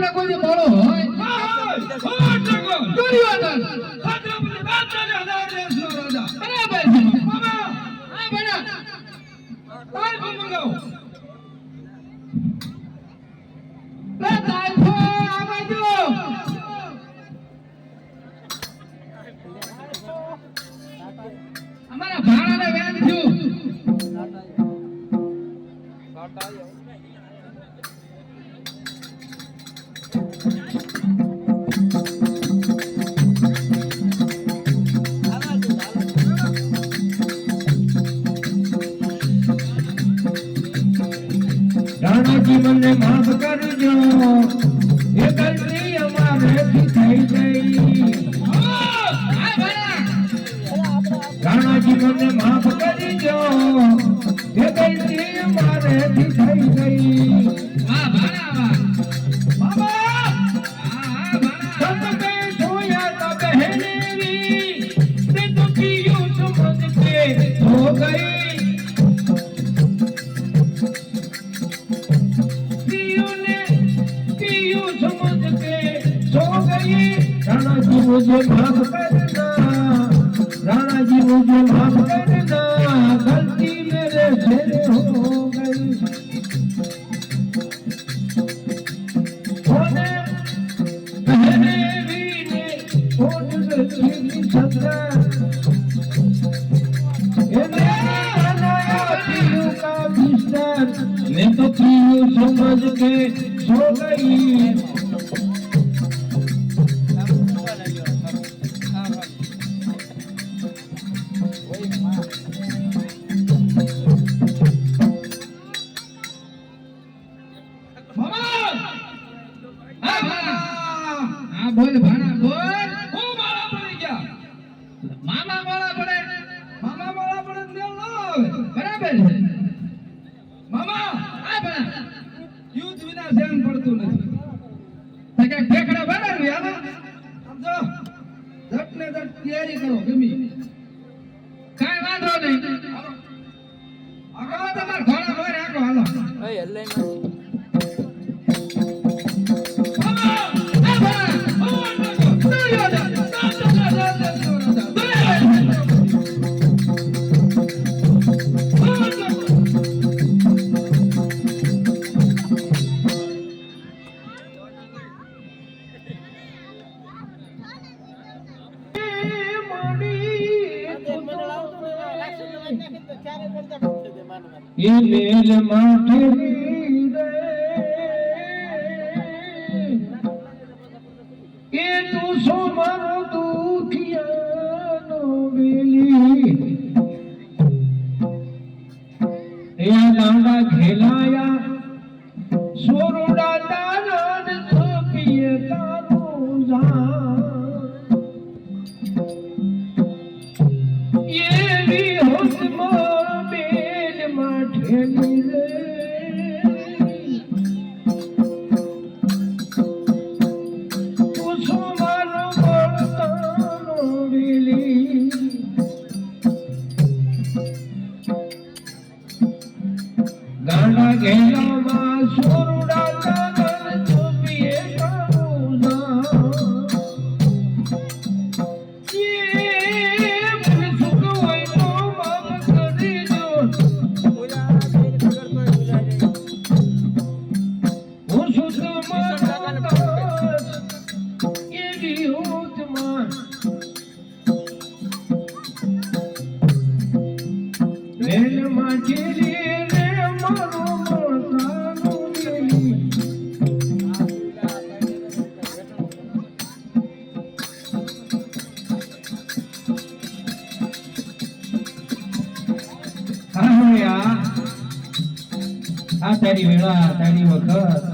આપણે કોઈ બોલો હોય દુર્યોધન છત્રપતિ રાજા બરાબર છે મામા હા બના તાલ મંગાવો બે તાલ ફો આવજો અમારા ભાણાને વેન થયું રાણાજી મને માફ કરજો એ ગલતી અમારેથી થઈ ગઈ રાણાજી મને માફ કરજો એ ગલતી અમારેથી થઈ ગઈ વાહ ભાણા વાહ બાબા તમે જોયા તા બહેનેવી તે તો પીયું સમજ કે હો ગઈ राणा जी मुझे माफ करना राणा जी मुझे माफ करना गलती मेरे से हो गई होने कहने भी ने होठ गलती की सजा ये मेरा बनाया पीयू का बिस्तर मैं तो पीयू समझ के सो गई બોલ ભાણા બોલ હું મારા પડી ગયા મામા મોળા પડે મેલ ન આવે બરાબર છે મામા આ ભાણા યુદ્ધ વિના ધ્યાન પડતું નથી તો કે ઠેકડા બનાવી આના સમજો ઝટ ને ઝટ તૈયારી કરો ગમી કાઈ વાંધો નહીં આગળ તમાર ઘોડા મોર આકો હાલો એ હલ્લે ये मेरे माथे ये तू सो मारो दुखिया नो बेली ये गांडा खेलाया सोरुड़ा तारन पिए तारो जा ये भी होश गाना गेला मा सोरुड़ा कागन छुपिए कारूना ये मुझे सुख होई तो माफ करी दो वो सुख माता ये भी होत मान मेल माचेरी આ તારી વેળા તારી વખત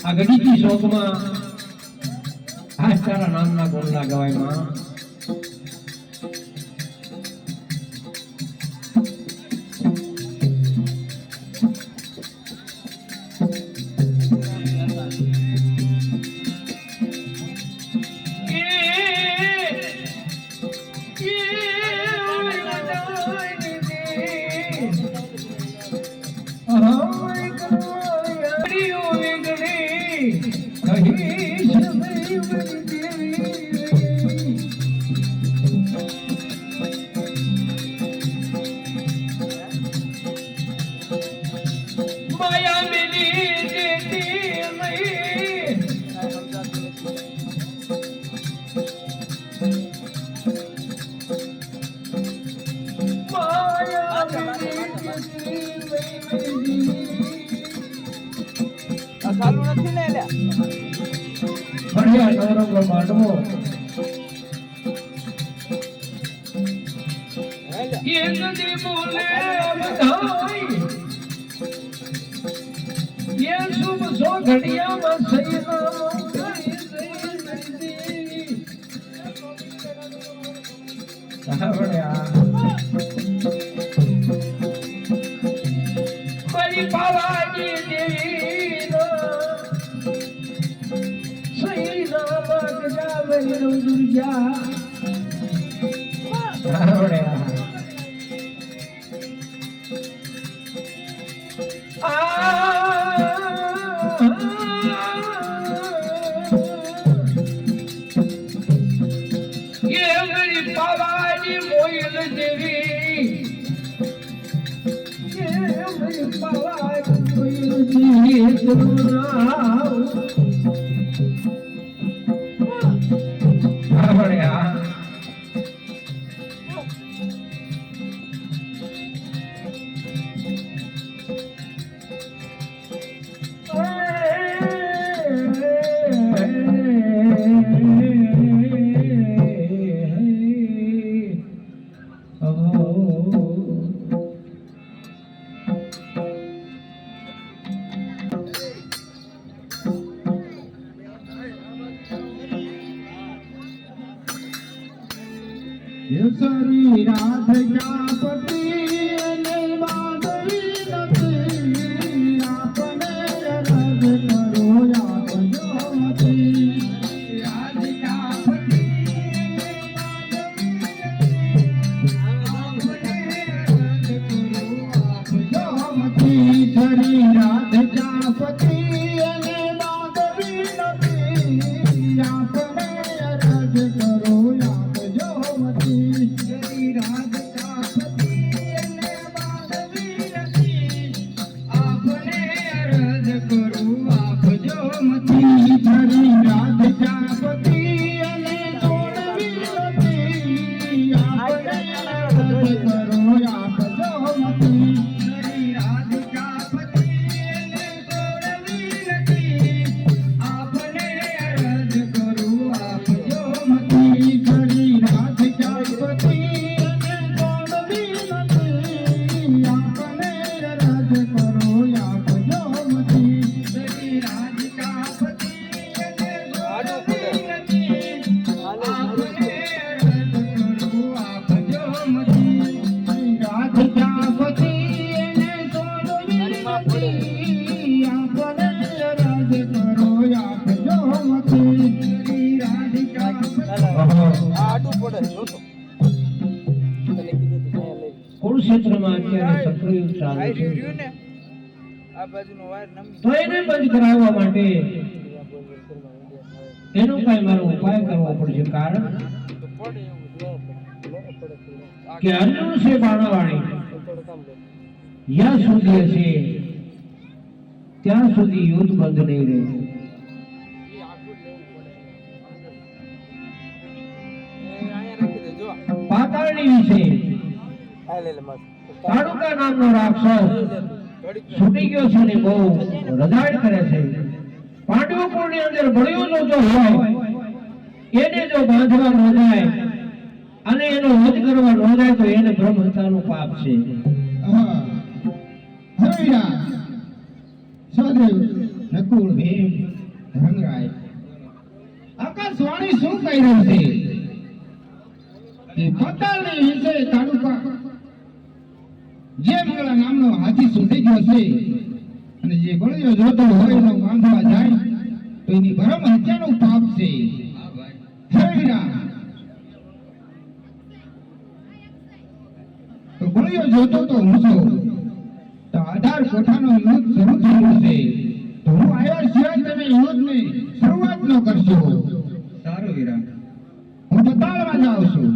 આ ગણિતની શોધમાં આ તારા નામના ગુણના ગવાયમાં આ ચાલુ નથી ને એલા ફળિયા નવરંગ માંડવો એ નદી બોલે બધાય એ શુભ સો ઘડિયામાં સૈનામાં મારી પાવાની દેવીનો સૈનામાં ગજાવેલો દુર્ગા સરી રાત જાપતિ અને માધવી નથી આપને રદ કરો આપજો મતી રાત જાપતિ સરી રાત જાપતિ અને માધવી નથી આપને રદ કરો આપજો મતી કુરુક્ષેત્રમાં અત્યારે સક્રિય ચાલે છે આ બાજુનો વાયર નમી તો એને બંધ કરાવવા માટે એનો કઈ મારો ઉપાય કરવો પડશે કારણ તો પડે એવું કે અર્જુન છે બાણાવાણી જ્યાં સુધી હશે ત્યાં સુધી યુદ્ધ બંધ નહીં રહે પાતાળની વિશે તાડુકા નામનો રાક્ષસ છૂટી ગયો છે ને બહુ રજાડ કરે છે પાંડવપુરની અંદર બળ્યો જો હોય એને જો બાંધવા ન જાય અને એનો વધ કરવા ન જાય તો એને બ્રહ્મ હત્યાનું પાપ છે હરિરા સહદેવ નકુળ ભીમ ધનરાય આકાશવાણી શું કહી રહ્યું છે કે પાતાળની વિશે તાડુકા જે મંગળા નામનો હાથી છૂટી ગયો છે અને જે બળિયો જોતો હોય એનો બાંધવા જાય તો એની બ્રહ્મ હત્યાનું પાપ છે હરિરા તો બળિયો જોતો તો હું છું તો 18 કોઠાનો યુદ્ધ શરૂ થયું છે તો હું આવ્યા સિવાય તમે યુદ્ધની શરૂઆત ન કરશો સારું વીરા હું તો તાળવા જાઉં છું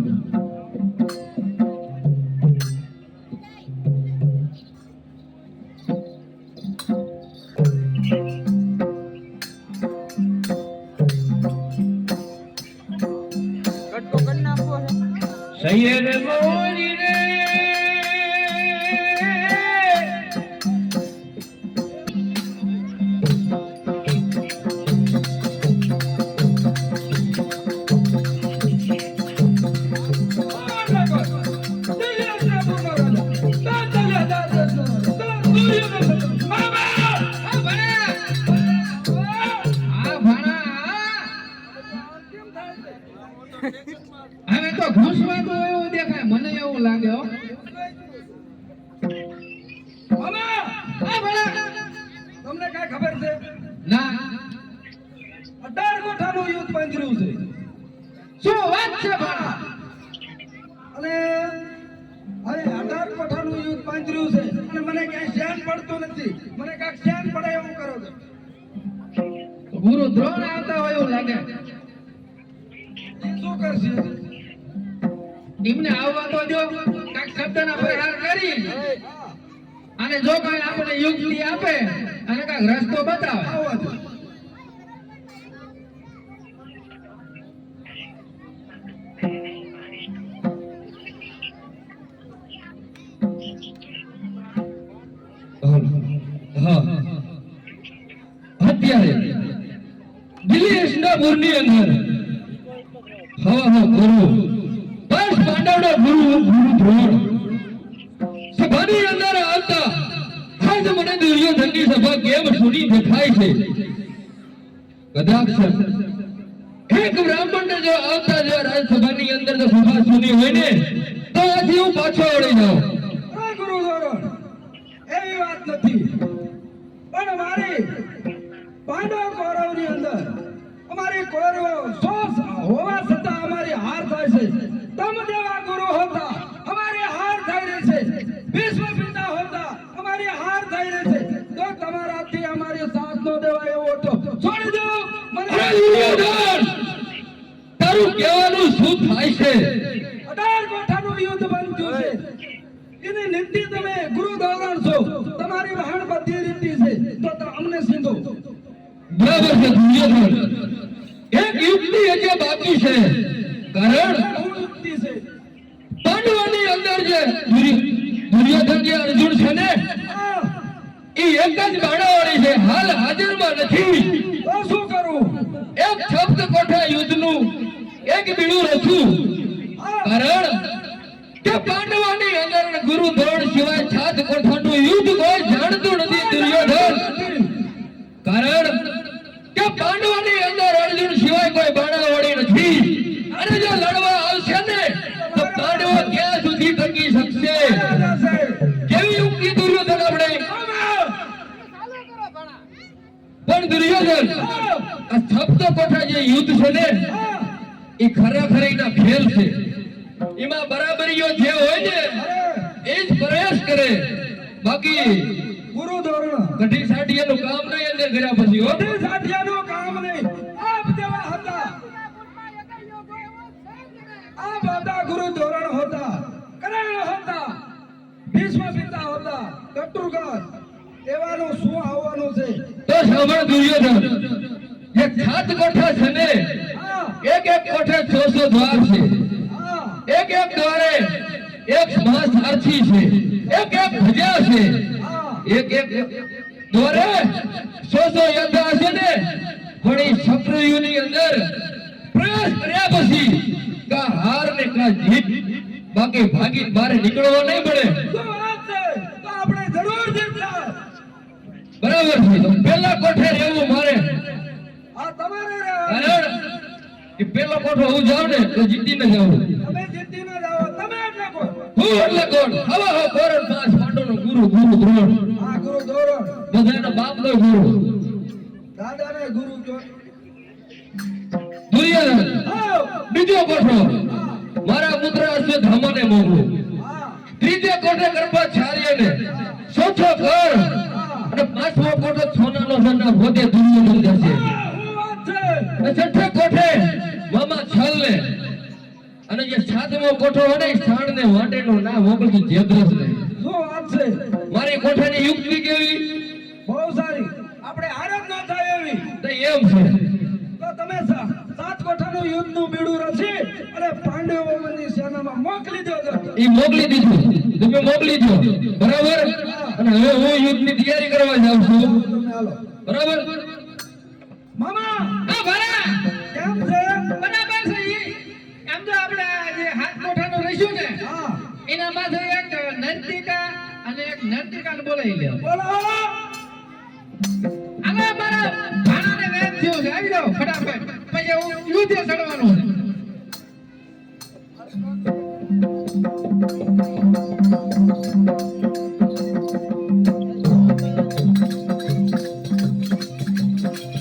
સૈયદ મોરી રે મામા આ ભણા આ ભણા હવે તો ઘૂસવા તો એવું દેખાય મને એવું લાગે હો મામા આ ભણા તમને કાંઈ ખબર છે ના 18 કોઠાનું યુદ્ધ પાંજર્યું છે શું વાત છે ભણા અને હવે 18 કોઠાનું યુદ્ધ પાંજર્યું છે અને મને ક્યાંય ધ્યાન પડતું નથી મને કાંઈક ધ્યાન પડે એવું કરો છો ગુરુ દ્રોણ આવતા હોય એવું લાગે શું કરશે એમને આવવા તો જો કાંઈક શબ્દના પ્રહાર કરી અને જો કોઈ આપણને યુક્તિ આપે અને કાંઈક રસ્તો બતાવે આવવા દો અત્યારે દિલ્હી પુરની અંદર ગુરુ પાંચ પાંડવનો ગુરુ દ્રોણ સભાની અંદર આવતા આજ મને દુર્યોધનની સભા કેમ સુની દેખાય છે કદાચ એક બ્રાહ્મણને જો આવતા જો રાજસભાની અંદર જો સભા સુની હોય ને તો આથી હું પાછો વળી જાઉં અરે ગુરુ ધોરણ એવી વાત નથી પણ મારી પાંડવ કૌરવની અંદર અમારી કૌરવો 100 હોવા છતાં અમારી હાર થાય છે તમ દેવા ગુરુ હોતા અમારી હાર થઈ રહી છે વિશ્વ પિતા હોતા અમારી હાર થઈ રહી છે તો તમારાથી અમારી સાથ નો દેવા એવો તો છોડી દો મને અરે દુર્યોધન તારું કહેવાનું શું થાય છે 18 કોઠાનું યુદ્ધ બન્યું છે એની નીતિ તમે ગુરુ ધોરણ છો તમારી વહાણ બધી રીતિ છે તો અમને સીધો બરાબર છે દુર્યોધન એક યુક્તિ હજી બાકી છે કારણ યુક્તિ છે પાંડવોની અંદર જે દુર્યોધન જે અર્જુન છે ને આ, એ એક જ બાણાવાળી છે હાલ હાજરમાં નથી તો શું કરું એક શબ્દ કોઠા યુદ્ધનું એક બીડું રચું આ, કારણ કે પાંડવોની અંદર ગુરુ દ્રોણ સિવાય સાત કોઠાનું યુદ્ધ કોઈ જાણતું નથી દુર્યોધન કારણ કે પાંડવોની અંદર અર્જુન સિવાય કોઈ બાણાવાળી નથી અને જો લડવા આવશે ને તો પાંડવો ક્યાં સુધી ટકી શકશે રાજા સાહેબ કેવી યુક્તિ દુર્યોધન આપણે પણ દુર્યોધન આ સપ્ત કોઠા જે યુદ્ધ છે ને એ ખરેખર એના ખેલ છે એમાં બરાબરીઓ જે હોય ને એ જ પ્રયાસ કરે બાકી ગુરુ ધોરણ કઢી સાટીયાનું કામ નહીં અંદર કર્યા પછી હો બધી સાથિયાનું કામ નહીં આપ જેવા હતા આપ હતા ગુરુ ધોરણ હોતા કરણ હોતા ભીષ્મ પિતા હોતા કટુરગણ એવાનું શું આવવાનું છે તો સાંભળ દુર્યોધન જે સાત કોઠા છે ને આ, એક એક કોઠે 600 દ્વાર છે આ, એક એક દ્વારે એક મહાસારથી છે એક એક ધજા છે આ, એક એક દ્વારે 100 યોદ્ધા છે ને પણ એ શત્રુની અંદર પ્રયાસ કર્યા પછી કા હાર ને કા જીત બાકી ભાગી બહાર નીકળવો નહીં પડે શું વાત છે તો આપણે જરૂર જીતતા બરાબર છે તો પેલા કોઠે રહેવું મારે આ તમારે રહેવાનું. કારણ કે પેલો કોઠો હું જાઉં ને તો જીતીને જાઉં તમે જીતી ન જાઓ તમે એટલે કોઈ હું એટલે કોણ હવા હો કોરણ પાંચ પાંડવનો ગુરુ દ્રોણ આ ગુરુ ધોરણ બધાનો બાપનો ગુરુ દાદાને ગુરુ જો દુર્યોધન આવ બીજો કોઠો મારા પુત્ર અશ્વત્થામાને મોકલું આ, ત્રીજે કોઠે કર્પાચાર્યને ચોથો કર અને પાંચમો કોઠો સોનાનો સન્ના પોતે દુર્યોધન જશે આ શું વાત છે અને છઠ્ઠે કોઠે મામા છલને અને જે સાતમો કોઠો હોય ને સાણને વાટેનો ના મોકલતું જેદ્રસને શું વાત છે મારી કોઠાની યુક્તિ કેવી બહુ સારી આપણે હાર જ ન થાય એવી તો એમ છે તો તમે સાત કોઠાનું યુદ્ધનું બીડું રચી અને પાંડવોની સેનામાં મોકલી દેજો ઈ મોકલી દીધું તમે મોકલી દો બરાબર અને હવે હું યુદ્ધની તૈયારી કરવા જાઉં છું તમે હાલો બરાબર મામા આ ભણા કેમ છે બરાબર છે ઈ એમ તો આપણે જે હાથ કોઠાનું રહીશું ને હા એના માથે એક નર્તિકા અને એક નર્તિકા કાકાને બોલાવી લે બોલો આને મારા ભાણાને વેદ થયો છે આવી જાઓ ફટાફટ પછી હું યુદ્ધે ચડવાનું છે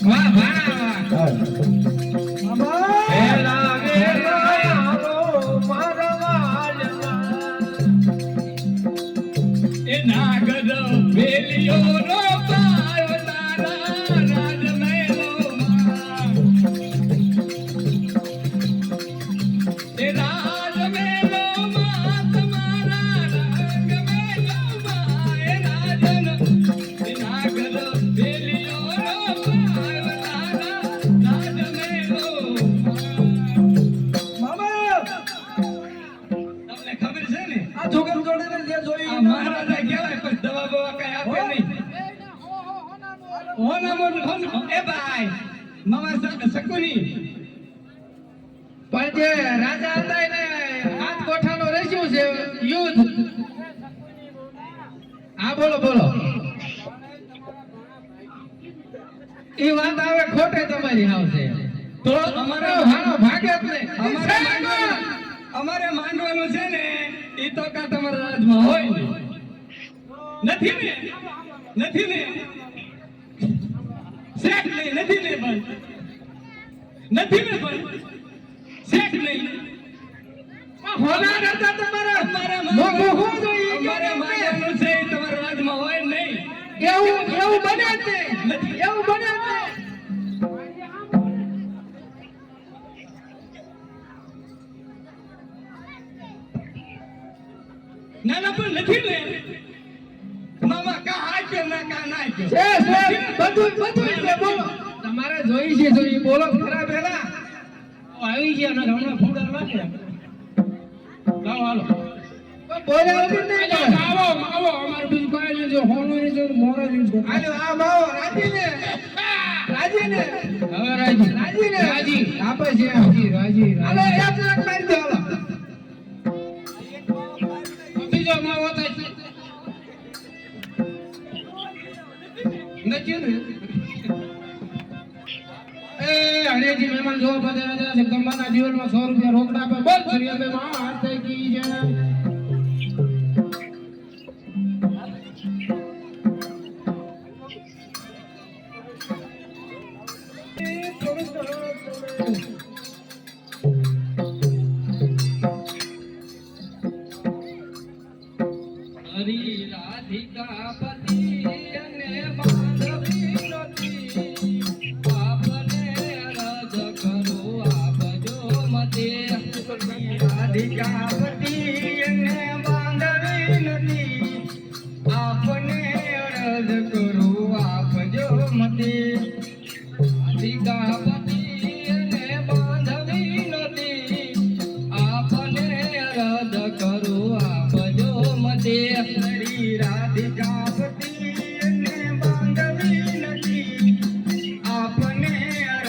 વાહ ભાણા વાહ આમાં એ નાગર વેલિયો નો પાયો તારા રાજમહેલોમાં. એ રાજમહેલોમાં તમારા રંગમહેલોમાં એ રાજન એ નાગર વેલિયો નો પાયો તારા રાજમહેલોમાં. મામા તમને ખબર છે ને આ જોગમ જોડીને જે આ જોયું મહારાજા કહેવાય પણ દવા બવા કઈ આપે નહીં. એ ભાઈ મામા શકુની પણ જે રાજા હતા એને હાથ કોઠાનો રેસ્યું છે યુદ્ધ હા બોલો બોલો એ વાત આવે ખોટે તમારી આવશે તો અમારે હાનો ભાગે જ નહીં અમારે માંડવાનું છે ને એ તો કા તમારા રાજમાં હોય ને નથી ને નથી ને શેખ નહીં નથી ને પણ નથી ને પણ શેખ નહીં હોનાર હતા તમારા અમારે મોભો હો જોઈએ અમારે માંડવાનું છે એ તમારા રાજમાં હોય નહીં. એવું એવું બને જ નહીં એવું બને જ નહીં ના ના પણ નથી ને મામા કા આ કે ના કા ના કે છે બધું છે બોલો તમારે જોઈ છે તો ઈ બોલો ખરા પેલા આવી ગયા ને હમણાં ફૂડા લાગે લાવો હાલો બોલ્યા વગર નહીં કરે આવો આવો અમાર બીજું કોઈ નહીં જો હોનું નહીં જો મોરા નહીં જો હાલો આ માવો રાજીને હવે રાજી આપે છે રાજી હાલો એક લાખ મારી દો હાલો બીજો માવો થાય નથી ને એ હરેજી મહેમાન જોવા પધાર્યા છે જગદંબાના જીવનમાં 100 રૂપિયા રોકડા આપે બોલ સરિયાબે માં હાથ કી છે હરી રાધિકા પતિ અને માધવી નતી આપને અરજ કરો આપજો મતે. રાધિકા પતિ અને માધવી નતી આપને અરજ કરો આપજો મતે. રાધિકા પતિ અને માધવી નતી આપને અરજ કરો આપજો મતે. હરી રાધિકા પતિ અને બાંધવી નથી આપને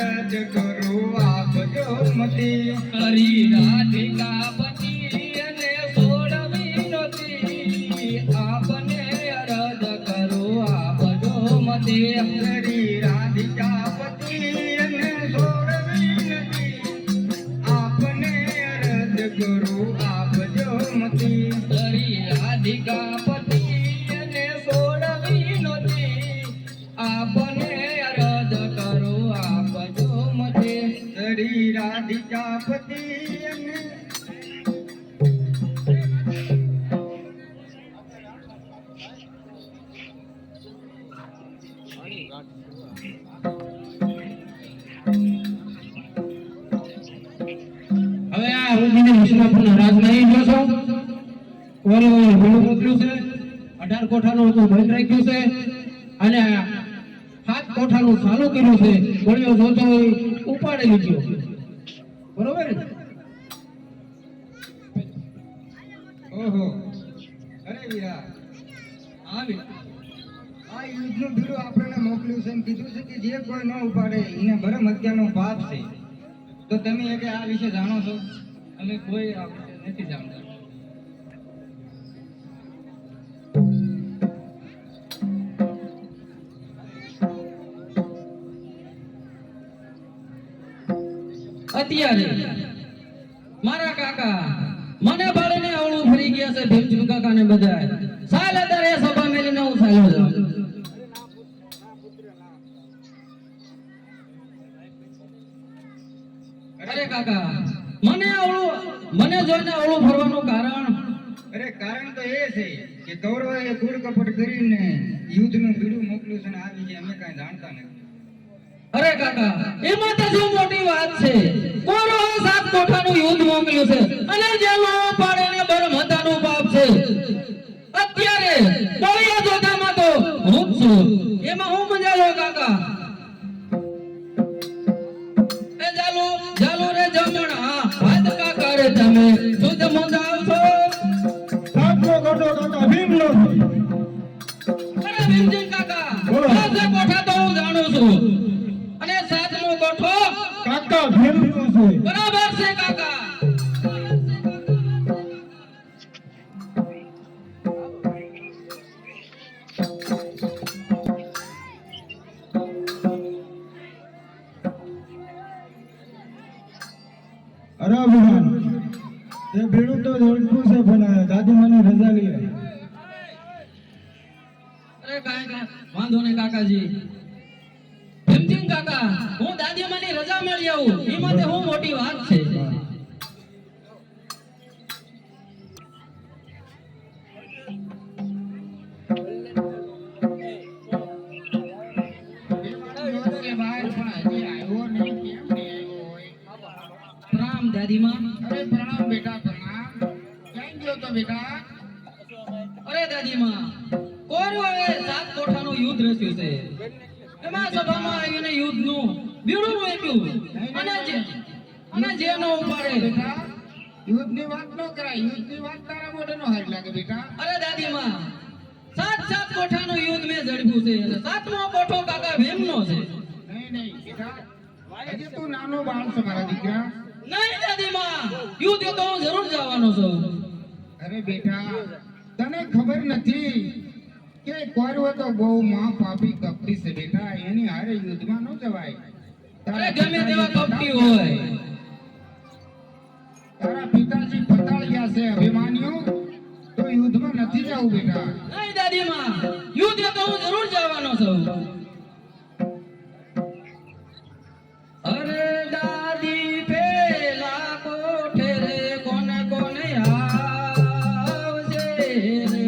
અરજ કરો આપજો મતે. હરી રાધિકા પતિ અને છોડવી નથી આપને અરજ કરો આપજો મતે. હરી રાધિકા પતિ અને છોડવી નથી આપને અરજ કરો આપજો મતે. હરી રાધિકા પતિ અને છોડવી નથી આપને અરજ કરો આપજો મતે. હરી રાધિકા પતિ અને હવે આ ઉજીને વિશ્વાસના રાજમાં જોશો ઓરે ભૂલું મોકલ્યું છે 18 કોઠાનું હતું બંધ રાખ્યું છે અને 7 કોઠાનું ચાલુ કર્યું છે ગોળીઓ જોતો હોય ઉપાડી લીધો બરોબર ને ઓહો અરે વીરા આવી આ યુદ્ધનું બીડું આપણને મોકલ્યું છે અને કીધું છે કે જે કોઈ ન ઉપાડે એને ભરમ હત્યાનો પાપ છે. તો તમે એ કે આ વિશે જાણો છો? અમે કોઈ આ વિશે નથી જાણતા. અત્યારે મારા કાકા મને ભાળીને અવળું ફરી ગયા છે ભીમજી કાકા ને બધા સાલ અત્યારે એ સભા મેલીને હું ચાલ્યો જાઉં. અરે કાકા મને જોઈને અવળું ફરવાનું કારણ અરે કારણ તો એ છે કે કૌરવોએ કૂડ કપટ કરીને યુદ્ધનું બીડું મોકલ્યું છે ને આ વિશે અમે કાંઈ જાણતા નથી. અરે કાકા એમાં તો શું મોટી વાત છે. કૌરવોએ 7 કોઠાનું યુદ્ધ મોકલ્યું છે અને જેનો પાડેને બરમહતાનું પાપ છે. અત્યારે બળિયા જોધામાં તો હું જ છું. એમાં હું મજા લો કાકા. એ જાલો રે જમણા હાથ કાકા રે તમે શુદ્ધ મંગાવશો. સાતમો ગોટો કાકા ભીમનો અરે ભીમજી કાકા 7 કોઠા તો હું જાણું છું અને 7મો કોઠો કાકા ભીમનો છે. બરાબર છે કાકા. અરે ભગવાન એ ભીડું તો જોડતું છે પણ દાદી મને રજા લઈ અરે કાકા વાંધો નહીં કાકાજી. ભીમજી કાકા હું દાદી માની રજા મળી આવું એમાં તે હું મોટી વાત છે. પ્રણામ દાદીમાં. અરે પ્રણામ બેટા પ્રણામ. ક્યાં ગયો તો બેટા? અરે દાદીમાં કૌરવોએ 7 કોઠાનું યુદ્ધ રચ્યું છે. એમાં સભામાં આવીને યુદ્ધનું બીડું મૂક્યું અને જેનો ઉપાડે બેટા યુદ્ધની વાત ન કરાય. યુદ્ધની વાત તારા મોઢે નો હારી લાગે બેટા. અરે દાદીમાં 7 કોઠાનું યુદ્ધ મેં ઝડપ્યું છે અને 7મો કોઠો કાકા ભીમનો છે. નહીં બેટા હજી તું નાનો બાળ છે મારા દીકરા. નહીં દાદીમાં યુદ્ધ તો હું જરૂર જવાનો છું. અરે બેટા તને ખબર નથી કે કૌરવો તો બહુ પાપી કપટી છે બેટા. એની હારે યુદ્ધમાં ન જવાય. અરે ગમે તેવા કપટી હોય. તારા પિતાજી પતાળ્યા છે અભિમાન્યુ તો યુદ્ધમાં નથી જવું બેટા. નહીં દાદીમાં યુદ્ધ તો હું જરૂર જવાનો છું. અરે દાદી પેલા કોઠે રે કોને કોને આવશે રે.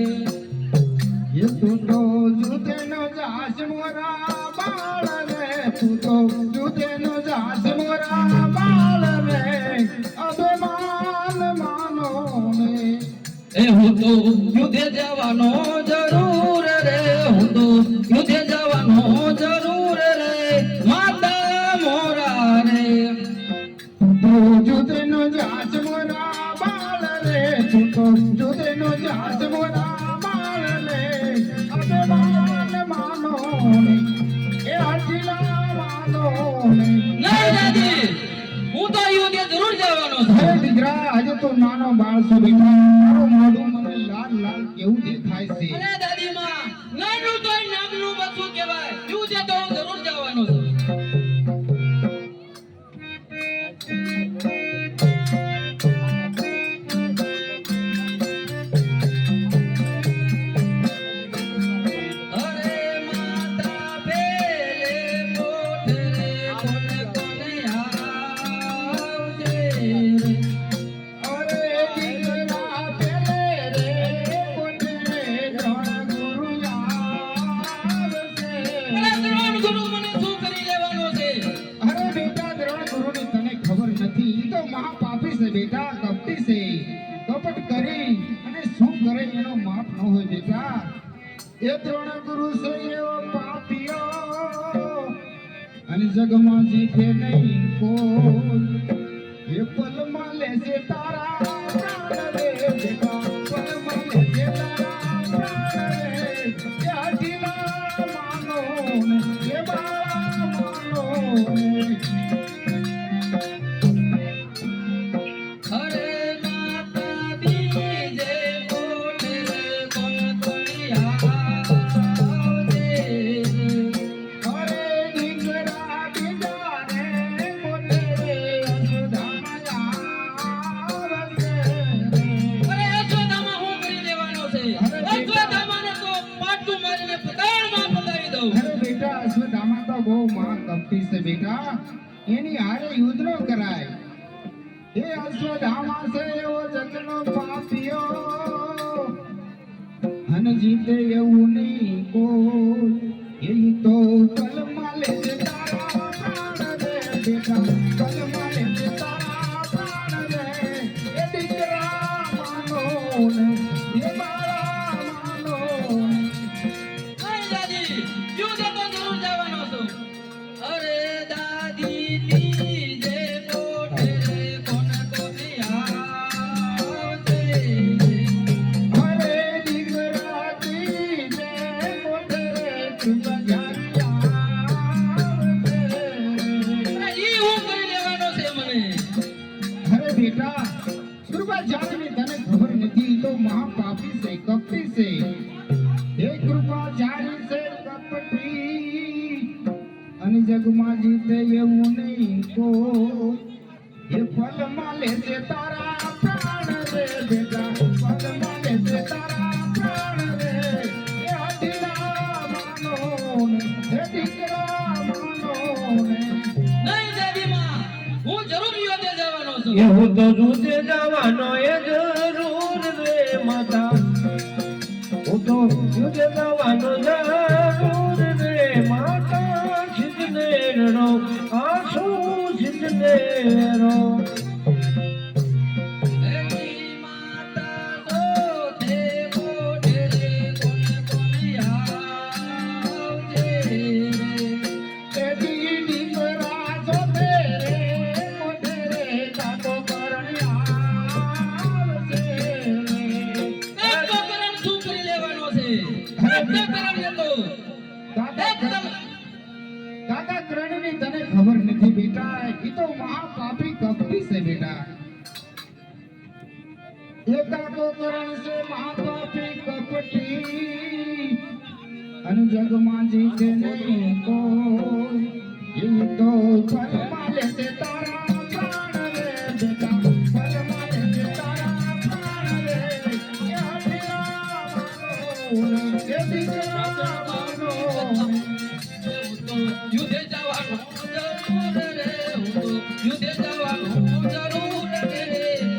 એ તું તો જુદેનો જાસ મોરા બાળ રે. તું તો જુદેનો જાસ મોરા બાળ રે. અભિમાન માનો ને એ હું તો યુદ્ધે જવાનો જરૂર રે. હું તો યુદ્ધે જવાનો જરૂર રે. માતા મોરા રે. તું જુદેનો જાસ મોરા બાળ રે. તું તો જુદેનો જાસ મોરા બાળ રે. અભિમાન માનો ને એ અચિલા માનો ને. નહીં દાદી હું તો યુદ્ધે જરૂર જવાનો છું. અરે દીકરા આજે તો નાનો બાળ છો બેટા. તારું મોઢું મને લાલ લાલ કેવું દેખાય છે. અરે દાદીમાં નાનું તોય નામનું બચ્ચું કહેવાય. યુદ્ધે તો હું જરૂર જવાનો છું. અરે માતા પેલે કોઠે રે કોને કોને આવશે રે. અરે દીકરા પેલે રે કોને ત્રણ ગુરુ આવશે. અરે દ્રોણ ગુરુ મને શું કરી લેવાનો છે. અરે બેટા દ્રોણ ગુરુની તને ખબર નથી. ઈ તો મહાપાપી છે બેટા. કપટી છે. કપટ કરી અને શું કરે એનો માપ ન હોય બેટા. એ દ્રોણ ગુરુ છે એવો પાપીઓ અને જગમાં જીતે નહીં કોઈ. એ પલમાં લેશે તારા પ્રાણ રે બેટા. પલમાં લેશે તારા પ્રાણ રે. એ અઢીલા માનો ને એ બાળા માનો ને. અરે માતા બીજે કોઠે રે કોને કોને આવશે રે. અરે દીકરા દીકરા રે મોટે રે બહુ માં કપટી છે બેટા, એની હારે યુદ્ધ ન કરાય. એ અશ્વત્થામા છે એવો જગનો પાપિયો, અને જીતે એવું નહીં કોઈ. એ તો કલમા લે છે તારા પ્રાણ રે બેટા, કલમા લે છે તારા પ્રાણ રે. એ દીકરા માનો ને એ બાળા માનો ને. નહીં દાદી, યુદ્ધ તો જરૂર જવાનો છું. અરે દાદી નીજે કોઠે કોણ કોની આવશે. અરે દીકરા જીને મોઢે ચુંબજારી આવશે. અરે ઈ હું કરી લેવાનો છે મને. અરે બેટા, કૃપા જાનવી તને ખબર નથી, તો મહાપાપી છે, કપટી છે. એ કૃપા જાની છે કપટી, અને જગમાં જીતે એવું નહીં કોઈ. એ ફલમાં લે છે તારા પ્રાણ રે બેટા, ફલમાં લે છે તારા પ્રાણ રે. એ હઠીલા માનો ને, એ દીકરા માનો ને. નહીં દાદી માં, હું જરૂર યુદ્ધે જવાનો છું. એવું તો જુદે જવાનો એ જરૂર રે માતા, હું તો જુદે જવાનો જરૂર રે માતા. સિદ્ધને રો આંસુ સિદ્ધને રો. એની માતા કોઠે કોઠે કોણ કોની આવશે. તેજી દીકરા જોતે રે મોઢે રે કાકો કરણી આવશે. એક તો કરમ શું કરી લેવાનો છે. એક તો કરમ લેતો. કાકા કરણીની તને ખબર નથી બેટા, ઈ તો મહાપાપી કપટી છે બેટા. એ કાકો કરણ છે મહાપાપી કપટી, અને જગમાં જીતે નહીં કોઈ. ઈ તો ફલમાં લે છે તારા પ્રાણ રે બેટા, ફલમાં લે છે તારા પ્રાણ રે. એ હઠીલા માનો ને, એ દીકરા માનો ને. હું તો યુદ્ધે જવાનો જરૂર રે. હું તો યુદ્ધે જવાનો જરૂર રે.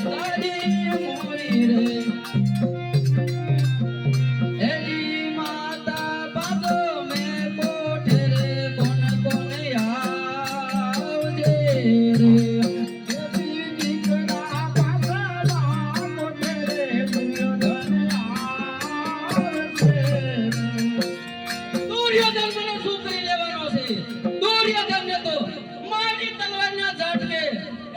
દાદી મોરી રે. એની માતા પાછો મેં કોઠે રે કોણ કોને આવજે રે. એવી દીકરા પાછળના મોઢે રે દુર્યોધન આવશે. દુર્યોધન મને શું કરી લેવાનો છે. દુર્યોધનને તો મારી તલવારના ઝાટકે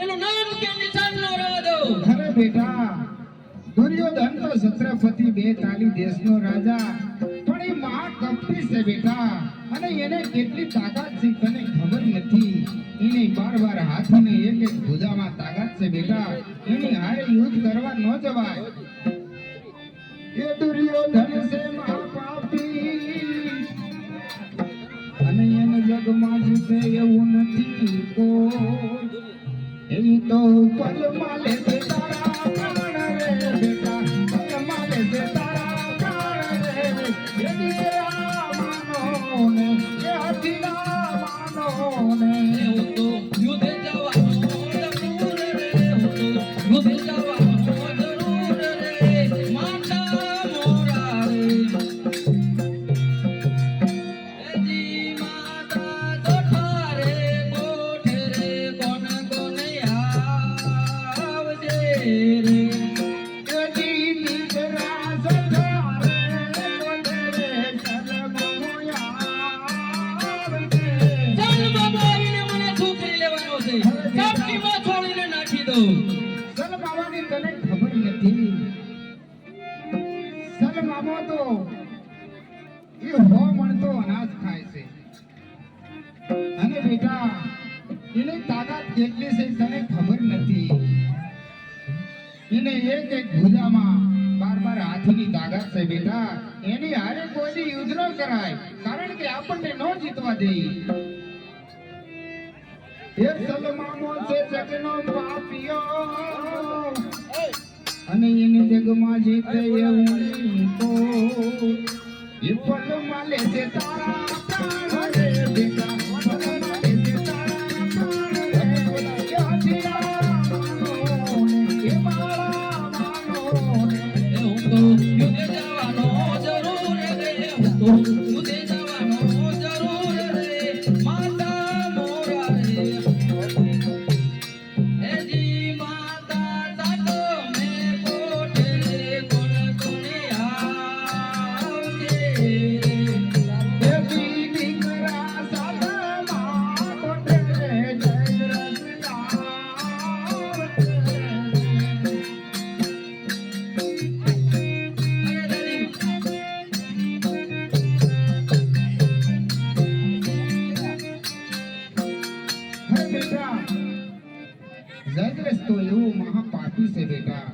એનું નામ કે નિશાન ન રહેવા દઉં. અરે બેટા, દુર્યોધન તો છત્રપતિ બેતાલી દેશનો રાજા, પણ એ મહા કપટી છે બેટા. અને એને કેટલી તાકાત છે તને ખબર નથી. એને બાર હાથીને એક એક ભુજામાં તાકાત છે બેટા. એની હારે યુદ્ધ કરવા ન જવાય. એ દુર્યોધન છે મહાપાપી, અને એને જગમાં જીતે એવું નથી કોઈ. એ તો પલમાં લે છે તારા પ્રાણ રે બેટા, પલમાં લે છે તારા પ્રાણ રે. એ દીકરા માનો ને, એ હઠીલા માનો ને. હું તો યુદ્ધે જવાનો જરૂર રે. હું તો યુદ્ધે જવાનો જરૂર રે. માતા મોરા રે. એજી માતા કોઠા રે કોઠે રે કોણ કોને આવજે રે. એ દીકરા સધા રે મોઢે રે સલમો આવશે. ચાલ બાબા આવીને મને શું કરી લેવાનો છે. ચાપટીમાં છોડીને નાખી દઉં. સલમાવાની તને ખબર નથી. સલમામો તો એ હો મણતો અનાજ ખાય છે. અને બેટા, એની તાકાત કેટલી છે તને ખબર નથી. એને એક એક ભુજામાં બાર હાથીની તાકાત છે બેટા. એની હારે કોઈ યુદ્ધ ન કરાય, કારણ કે આપણને ન જીતવા દે. એ સલમામો છે જગનો પાપિયો, અને એને જગમાં જીતે એવું નહીં કોઈ. એ ફલમાં લે છે તારા પ્રાણ રે બેટા, હિરણ્યકશ તો એવો મહાપાપી છે બેટા.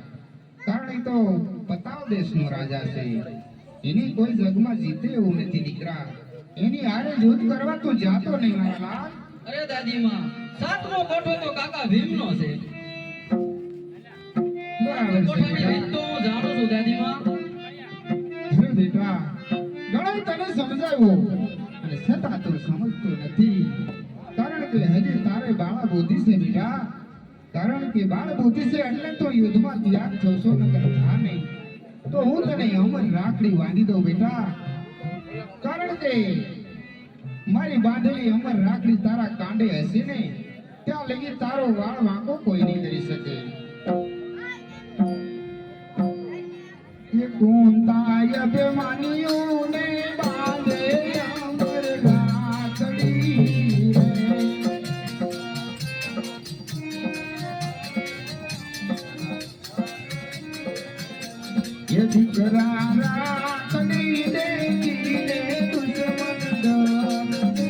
કારણ એ તો પતાવ દેશનો રાજા છે. એની કોઈ જગમાં જીતે એવું નથી દીકરા. એની હારે યુદ્ધ કરવા તું જાતો નહીં મારા લાલ. અરે દાદીમાં, સાતમો કોઠો તો કાકા ભીમનો છે. બરાબર છે કોઠાની બેટા. રીત તો હું જાણું છું દાદીમાં. હે બેટા, ઘણું તને સમજાવ્યું અને છતાં તું સમજતો નથી. કારણ કે હજી તારે બાળા બુદ્ધિ છે બેટા. કારણ કે બાળ બુદ્ધિ છે એટલે તો યુદ્ધમાં ત્યાગ થશો નકર થા નહીં. તો હું તને અમર રાખડી બાંધી દઉં બેટા. કારણ કે મારી બાંધેલી અમર રાખડી તારા કાંડે હશે ને ત્યાં લગી તારો વાળ વાંકો કોઈ નહીં કરી શકે. ये कौन अभिमानियों ने बांधे अमर राखड़ी रे. ये दिकरा राखड़ी देगी रे दुश्मन डरते.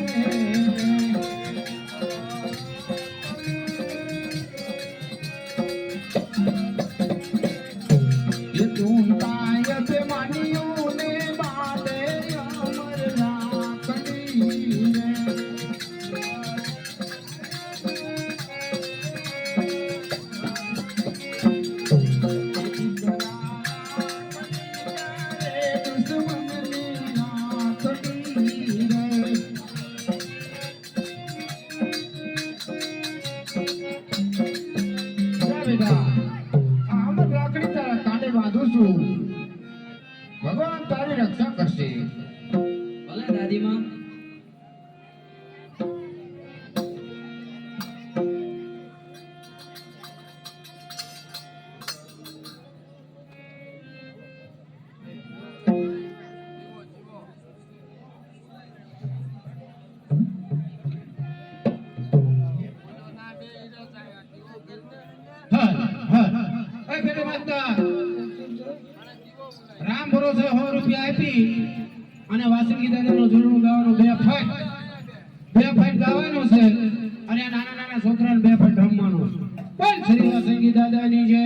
ये कौन अभिमानियों ने बांधे अमर राखड़ी रे. ભગવાન તારી રક્ષા કરશે. ભલે દાદીમાં. રામ ભરોસે 100 રૂપિયા આપી અને વાસંગી દાદાનો જોડણું ગાવાનું 2 ફાઈટ ગાવાનું છે અને આ નાના નાના છોકરાને 2 ફાઈટ રમવાનું છે. બોલ શ્રી વાસંગી દાદાની જય.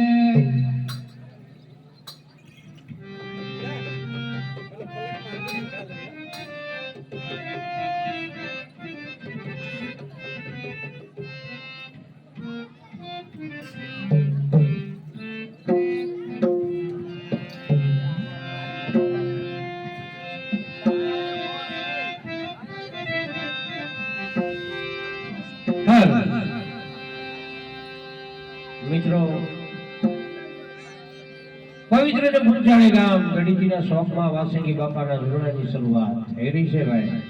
મિત્રો, પવિત્ર અને પુરજાણી ગામ ગઢીજીના શોખમાં વાસંગી બાપાના જોડાની શરૂઆત થઈ રહી છે ભાઈ.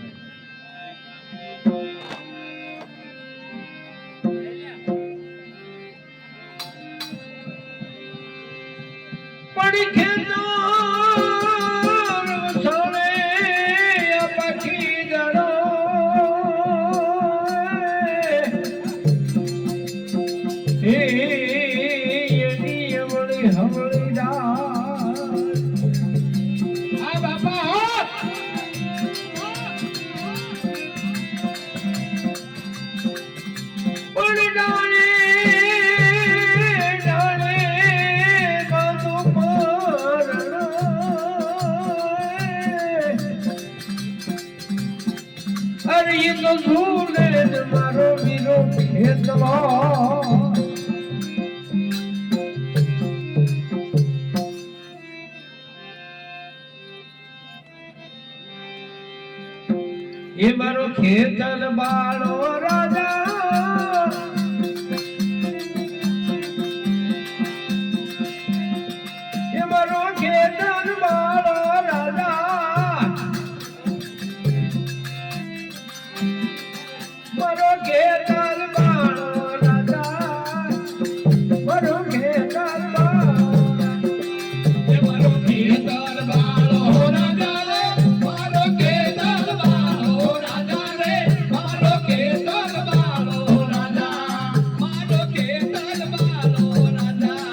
પડી ખેતો વસોને આ પક્ષી દડો હે તો ઝૂલે મારો વીરો ખેતમાં. એ મારો ખેતર બાળો રાજા, એ મારો ખેતર બાળો રાજા, મારો ખેતર બાળો રાજા, મારો ખેતર બાળો, એ મારો ખેતર બાળો રાજા રે, મારો ખેતર બાળો રાજા રે, મારો ખેતર બાળો રાજા, મારો ખેતર બાળો રાજા.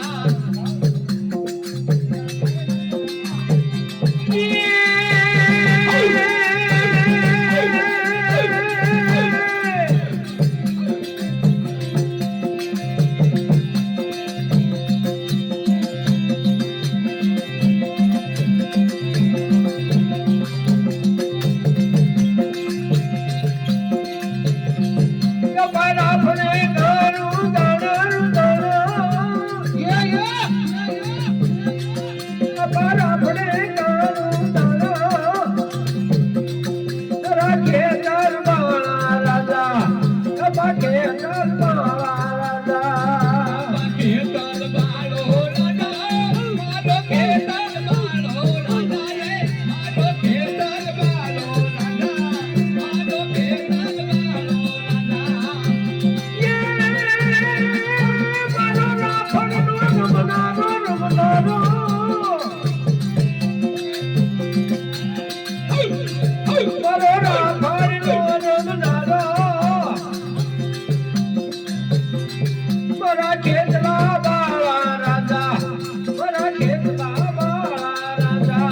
ખેતર વાળા રાજા બાબા ખેતર વાળા રાજા ખેતર વાળો રાજા મારો ખેતર વાળો રાજા રે મારો ખેતર વાળો રાજા મારો ખેતર વાળો રાજા મારો રાફડ નો રમનારો રમનારો મારો રાફડ નો રમનારો મારા ખેતલા વાળા રાજા મારા ખેતલા વાળા રાજા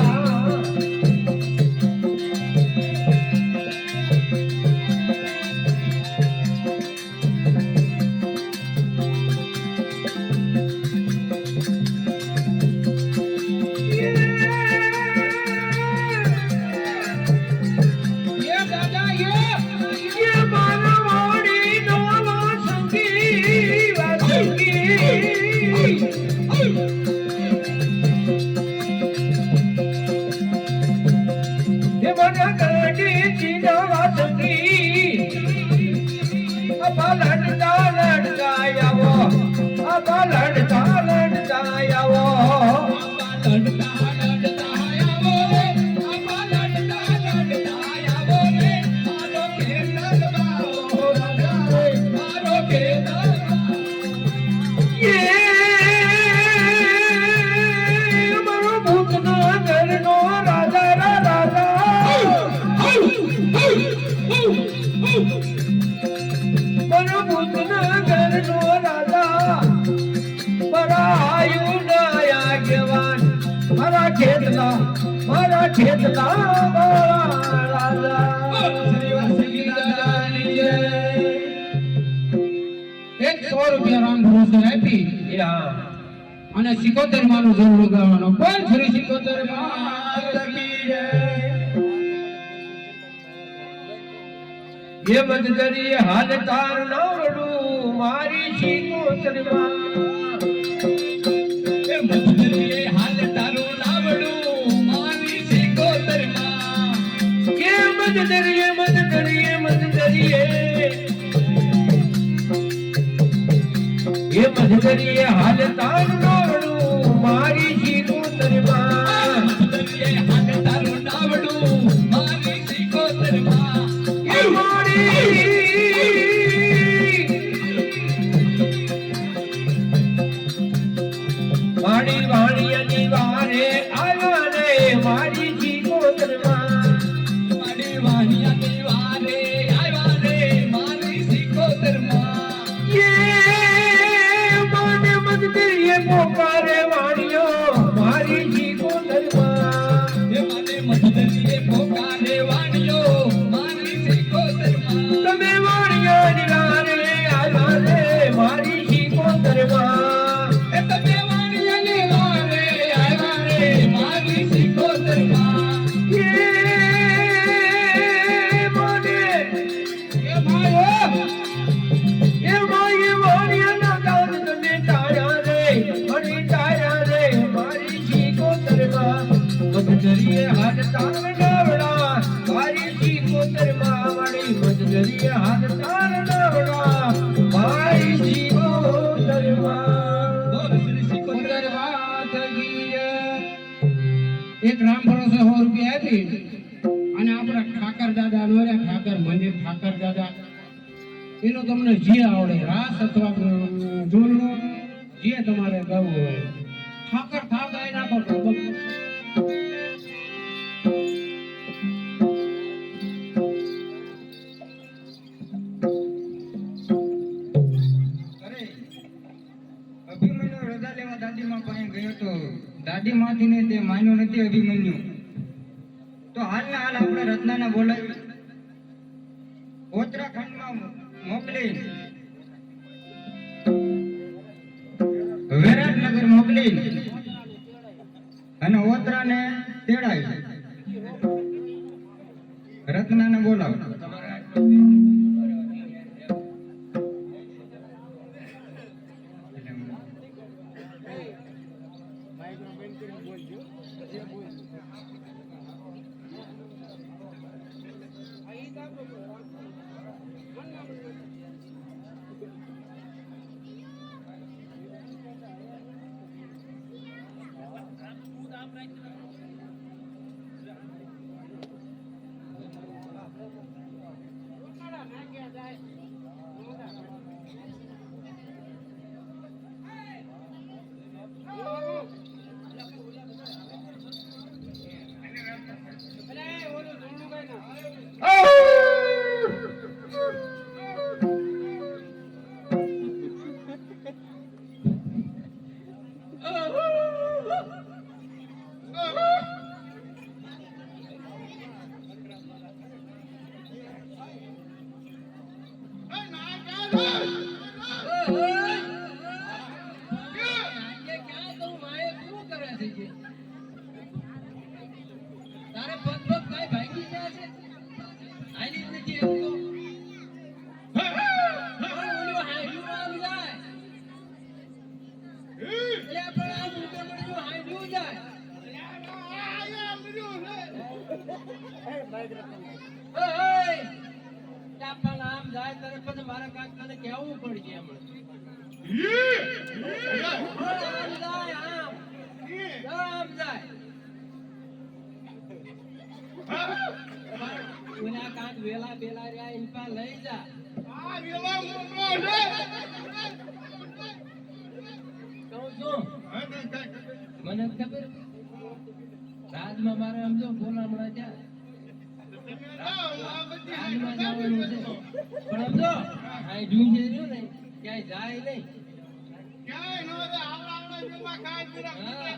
મારા ખેતલા વાળા રાજા શ્રી વાસંગી દાદાની જય 100 રૂપિયા રામ ભરોસે આપી અને 77 માનો જોર લગાવવાનો બોલ શ્રી 77 માં ये मत करिए हाल तार नावड़ू मारी शिकोतर मां ये मत करिए हाल तारो नावड़ू मारी शिकोतर मां ये मत करिए मत करिए मत करिए ये मत करिए हाल तार नावड़ू मारी शिकोतर मां मत करिए हाल तारो नावड़ू मारी शिकोतर मां વાણી વાણીની વારે આવ્યા રે મારી શિકોતરમાં વાણી વાણીની વારે આવ્યા રે મારી શિકોતરમાં મને મત કરીએ પોકારે વાણીઓ મારી શિકોતરમાં મને મત કરીએ પોકારે વાણીઓ મારી શિકોતરમાં તમે વાણીયાની વારે આવ્યા રે મારી શિકોતરમાં તમે વાણીયાની વારે આવ્યા રે મારી શિકોતરમાં વાણીયાના દાન તમે ટાળ્યા રે મને ટાળ્યા રે મારી શિકોતરમાં મત કરીએ હાથ તાર નાવડા મારી શિકોતરમાં વાળી મત કરીએ હાથ તાર નાવડા મારી શિકોતરમાં એક રામ ભરોસે 100 રૂપિયા આપી અને આપણા ઠાકર દાદા નો રે ઠાકર મંદિર ઠાકર દાદા એનો તમને જે આવડે રાસ અથવા ઢોલનો જે તમારે ગાવું હોય ઠાકર થા ગાઈ નાખો તો અભિમન્યુ રજા લેવા દાદીમાં પાસે ગયો તો દાદીમાંથી ને તે માન્યો નથી અભિમન્યુ તો હાલના હાલ આપણે રત્નાને બોલાવી ઉત્તરાખંડમાં મોકલી વિરાટનગર મોકલી અને ઓતરાને તેડાવી રત્નાને બોલાવ મારે કાંઈક તને કહેવું પડશે હમણાં. આમ જાય, આમ. આમ જાય. ઓલા કાંઈક વેલા બેલા રહ્યા એની પાસે લઈ જા. કહું છું મને ખબર રાજમાં મારે સમજો બોલામણા ત્યાં રાજમાં જવાનું છે પણ સમજો આ ઢૂંઢે રહ્યું ને ક્યાંય જાય નહીં. હા.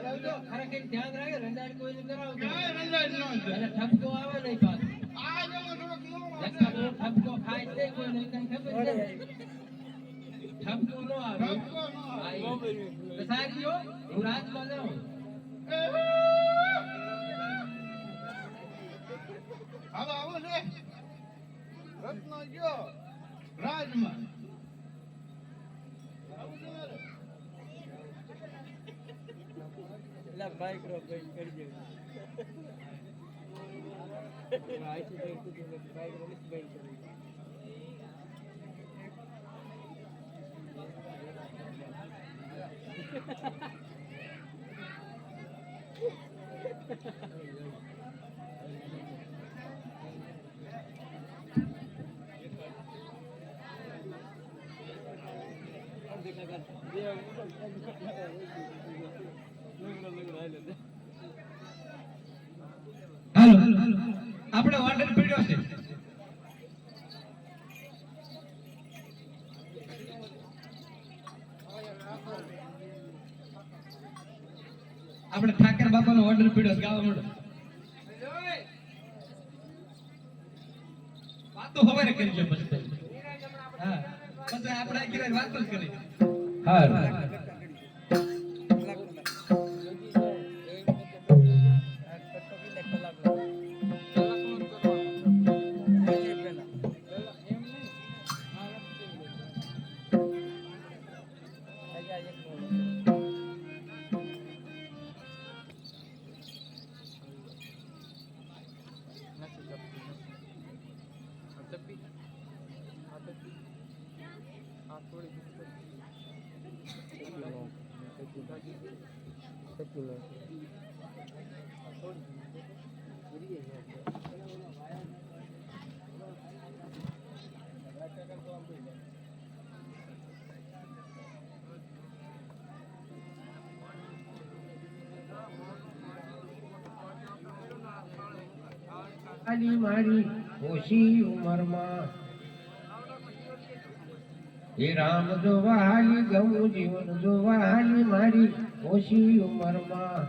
સમજો, ખરેખર ધ્યાન રાખે રંડાડ કોઈને કરાવતો અને ઠપકો આવે નહીં પાછો. ઠપકો ખાય છે કોઈ નહીં તને ખબર છે ઠપકો નો આવે. તો સારી હો હું રાજમાં જાઉં. હાલો આવો છે રત્નો ગયો રાજમાં હાલો આપણે ઓર્ડર પીડ્યો છે. આપણે ઠાકર બાપાનો ઓર્ડર પીડ્યો છે ગાવા માંડો. વાતો હવારે કરી છે પછી. હા પછી આપણે આખી વાતો જ કરી. હા આલી મારી ઓછી ઉંમરમાં હે રામ જોવા હાલી ગયું જીવન જોવા હાલી મારી ઓછી ઉંમરમાં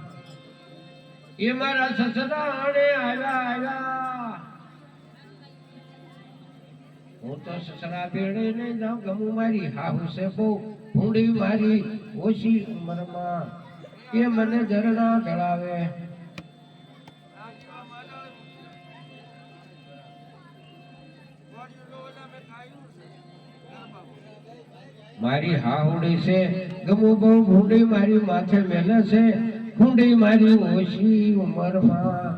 એ મારા સસરાને આવ્યા હું તો સસરા ભેળે નહીં જાઉં ગમું મારી હાહુ છે બહુ ભૂંડી મારી ઓછી ઉંમરમાં એ મને ઝરણા ચડાવે મારી હાહુડી છે ગમું બહુ ભૂંડી મારી માથે મેલે છે ભૂંડી મારી ઓછી ઉંમરમાં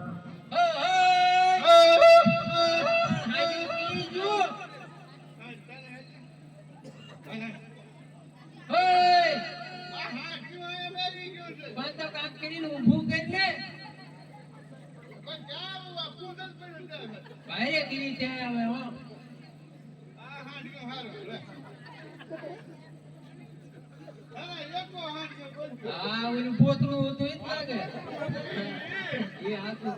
હા ઓલું પોતરું હતું એ જ લાગે એ હાથું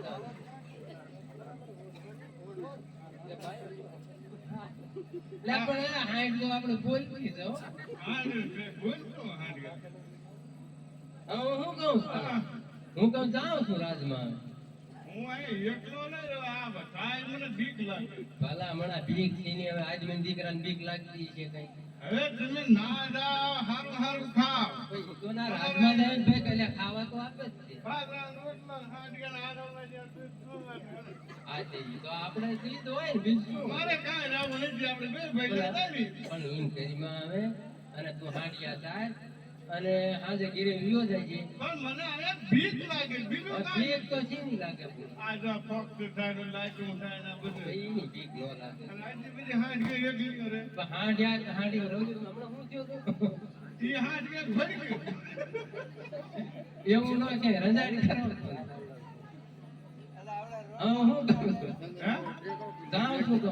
લે પણ હાઈટ જો આપણે બોલતી છે હો હું કહું જાઉં છું રાજમાં ભલા હમણાં ભીખ થઈને હવે આજ મને દીકરાને ભીખ લાગતી છે કઈ હવે તમે ના જાઓ હારું હારું ખાઓ તો ના રાજમાં જાય ને ભાઈ કલ્યા ખાવા તો આપે જ છે આ તે ઈ તો આપણે લીધો હોય ને બીજું મારે કાંઈ રાવું નથી આપણે બે ભાઈ પણ એમ કરીમાં આવે અને તું હાંડિયા થાય અને આજે ઘીરે વિયો જાય છે પણ મને આને બીક લાગે બીજું કાંઈ બીક તો ચીની લાગે આ જો ફોક્સ થાય લાઈટું થાય ને બધું એની બીક ન લાગે અને આજની બધી હાંડ ગઈ એકલી કરે પણ હાંડી રોજ હમણાં હું થયું હતું? ઈ હાંડ ગઈ ફરી ગઈ એવું ન કે રંજાડી કરો હા હું કરું છું હે જાઉં છું તો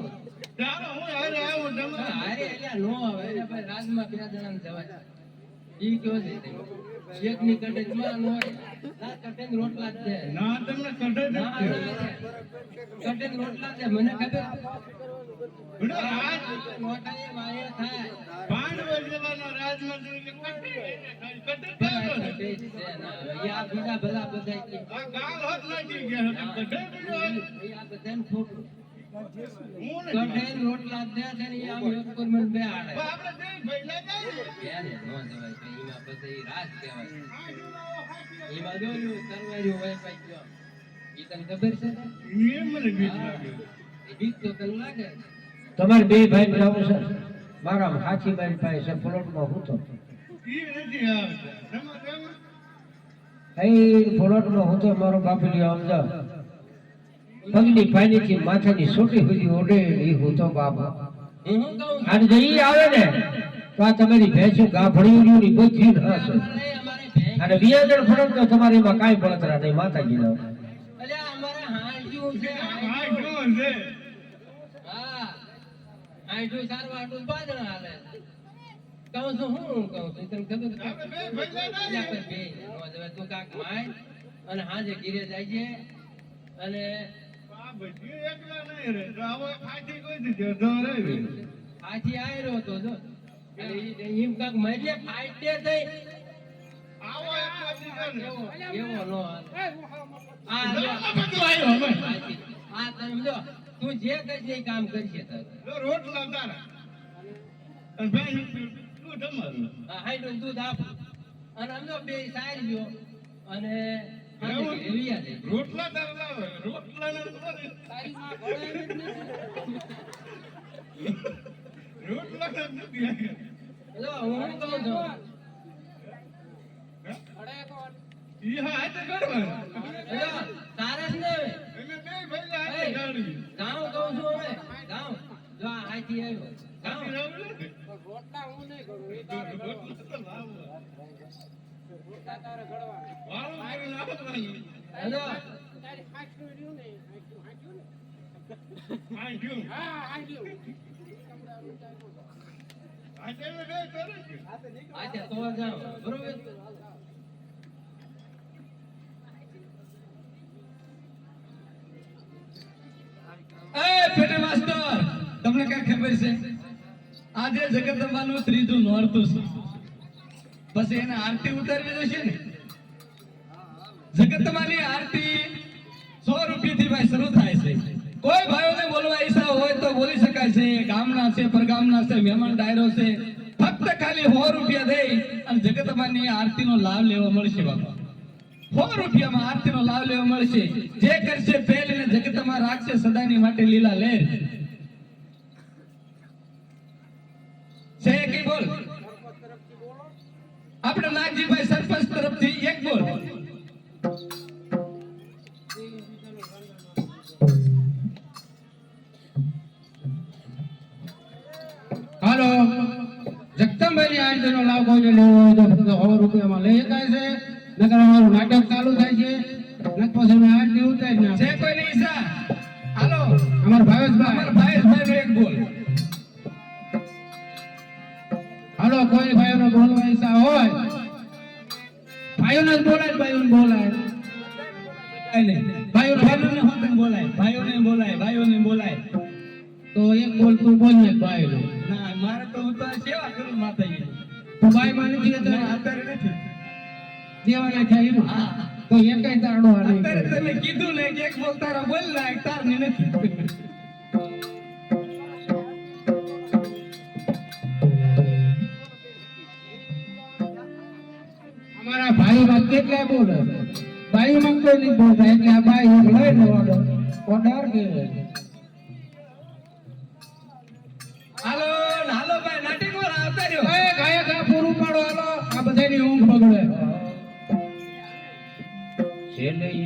ચાલો હું હારે આવું તમે હારે એટલે નો આવે એટલે ભાઈ રાજમાં બે જણાને જવાય ઈ કયો છે એક ની કડે માં નો હોય ના કડે રોટલા જ છે ના તમને કઢે ના કડે રોટલા જ છે મને ખબર બડો રાજ મોટાએ મારે થાય પાંડવ જવાનો રાજમાં કે કઢે કઢે કડે જ છે ના હવે આ બીજા ભલા બધા કે આ ગાલ હોત નાખી ગયા કઢે બીજો આ બધાને ખોટું હું ને કડે રોટલા જ છે ને ઈ આમ એક પર મને બે આડે આપણે બે ભઈલા જાય ક્યારે નો જવાય કે ઈમાં પછી રાજ કહેવાય એમાં જોયું તરવાર્યું હોય પાઈ ગયો ઈ તને ખબર છે ને? એ મને બીક લાગે એ બીક તો તને લાગે તમારે બે ભાઈ જવું છે મારા હાથી મારી પાસે છે પ્લોટમાં હું તો ઈ નથી આવતા તમારે એ પ્લોટમાં હું તો મારો બાપલી સમજો પગની પાણીથી માથાની સોટી સુધી ઓડે એ હું તો બાપા હું કહું અને જો ઈ આવે ને તો આ તમારી ભેંસું ગાભણી ની બધી હશે અમારે ભેંસ અને વિયાજણ ફરક તો તમારી માં કાંઈ બળતરા નહીં માતાજી ના અલ્યા અમારે હાંડ્યું છે ભાઈ જો છે હા હાંડ્યું સારવા આટલું બાજણા હાલે કહું છું હું કહું છું તને ખબર છે? આપણે બે ભઈલા અલ્યા જાય કોઈ બે નો જવાય તું કાક માય અને હાંજે ઘીરે જાય છે અને આ બધી એકલા નહીં રે તો આવો ફાટી કોઈ દીધો તો રે આથી આયરો તો જો એટલે ઈ એમ કાક મજે ફાટે થઈ આવો એકલા દીધો ને એવો નો હાલે. આ જો બધું આવ્યો હવે આ તમે જો તું જે કઈ એ કામ કરશે તારે જો રોટલા તારા અને ભાઈ તું તમારું આ હાઈડું દૂધ આપ અને સમજો બે સારી ગયો અને એવું? એવિયા દે રોટલા તારા લાવે રોટલા ને તમારે તારી માં ભણાવે જ નથી. રોટલા ને નથી જો હું કહું છું ઈ હા તો કરવાનું જો તારે જ ને હવે એને બે ભઈલા હાથે ગાડી ગાઉં કહું છું હવે ગાઉં જો આ હાથી આવ્યો ગાઉં રોટલા તો લાવો વાળું કરીને આપવાનું હેલો આ ગયું આજે બે કરે છે આજે તો જાઓ બરોબર એ પેટે માસ્ટર તમને કઈ ખબર છે આજે જગદંબાનું ત્રીજું નોરતું છે પછી એને આરતી ઉતારવી જોઈશે ને જગદંબાની આરતી 100 રૂપિયાથી ભાઈ શરૂ થાય છે કોઈ ભાઈઓને બોલવા ઈચ્છા હોય તો બોલી શકાય છે ગામના છે પરગામના છે મહેમાન ડાયરો છે ફક્ત ખાલી 100 રૂપિયા દઈ અને જગદંબાની આરતીનો લાભ લેવા મળશે બાપા 100 રૂપિયામાં આરતીનો લાભ લેવા મળશે જે કરશે પહેલીને જગતમાં રાખશે સદાની માટે લીલા લહેર છે કે બોલ આપણે નાગજીભાઈ સરપંચ તરફથી એક બોલ હાલો જગદંબાની આરતીનો લાભ કોઈને લેવો હોય તો ફક્ત 100 રૂપિયામાં લઈ શકાય છે નકર અમારું નાટક ચાલુ થાય છે નક પછી અમે આરતી ઉતારી છે નાખીએ. કોઈ નહીં ઈશા હાલો અમારા ભાવેશભાઈ અમારા ભાઈનો એક બોલ હાલો કોઈ ભાઈઓને બોલવા ઈચ્છા હોય ભાઈઓને જ બોલાય ભાઈઓને બોલાય ભાઈઓને હોતન બોલાય ભાઈઓને બોલાય તો એક બોલ તું બોલ ને ભાઈનો ના મારે તો હું તો સેવા કરું માતાજી તું ભાઈ માની છે તો અત્યારે નથી દેવાના છે એમ હા તો એકાઈ તારડો આ નહીં અત્યારે કરે. તમે કીધું ને કે એક બોલ તારા બોલ ના એક તારની નથી અમારા ભાઈમાં કેટલાય બોલે ભાઈમાં કોઈ નહીં બોલતા એટલે આ ભાઈ એક લઈને ઓર્ડર કહેવાય. હાલો ભાઈ નાટી કોણ આવતા રહ્યો એ ગાયક આ પૂરું પાડો હાલો આ બધાની હું